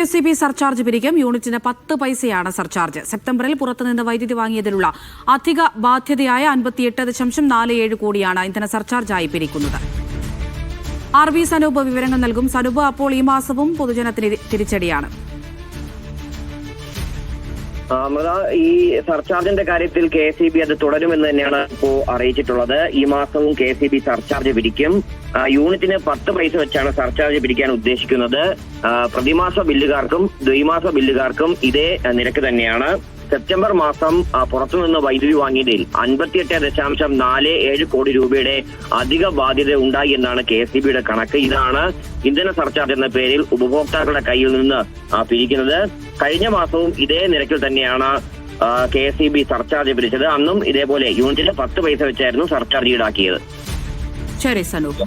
KSEB surcharge പിരിക്കും. യൂണിറ്റിന് 10 പൈസയാണ് surcharge. സെപ്റ്റംബറിൽ പുറത്തുനിന്ന് വൈദ്യുതി വാങ്ങിയതിലുള്ള അധിക ബാധ്യതയായ 58.47 കോടിയാണ് ഇന്ധന സർചാർജായി പിരിക്കുന്നത്. RV സനൂപ് വിവരങ്ങൾ നൽകും. സനൂപ്, അപ്പോൾ ഈ മാസവും പൊതുജനത്തിന് തിരിച്ചടിയാണ്. ഈ സർചാർജിന്റെ കാര്യത്തിൽ KSEB അത് തുടരുമെന്ന് തന്നെയാണ് ഇപ്പോൾ അറിയിച്ചിട്ടുള്ളത്. ഈ മാസവും KSEB സർചാർജ് പിരിക്കും. യൂണിറ്റിന് 10 പൈസ വെച്ചാണ് സർചാർജ് പിരിക്കാൻ ഉദ്ദേശിക്കുന്നത്. പ്രതിമാസ ബില്ലുകാർക്കും ദ്വൈമാസ ബില്ലുകാർക്കും ഇതേ നിരക്ക് തന്നെയാണ്. സെപ്റ്റംബർ മാസം പുറത്തുനിന്ന് വൈദ്യുതി വാങ്ങിയതിൽ 58.47 കോടി രൂപയുടെ അധിക ബാധ്യത ഉണ്ടായി എന്നാണ് KSEBയുടെ കണക്ക്. ഇതാണ് ഇന്ധന സർചാർജ് എന്ന പേരിൽ ഉപഭോക്താക്കളുടെ കയ്യിൽ നിന്ന് പിരിക്കുന്നത്. കഴിഞ്ഞ മാസവും ഇതേ നിരക്കിൽ തന്നെയാണ് KSEB സർചാർജ് പിരിച്ചത്. അന്നും ഇതേപോലെ യൂണിറ്റിന് 10 പൈസ വെച്ചായിരുന്നു സർചാർജ് ഈടാക്കിയത്. ശരി സനൂപ്.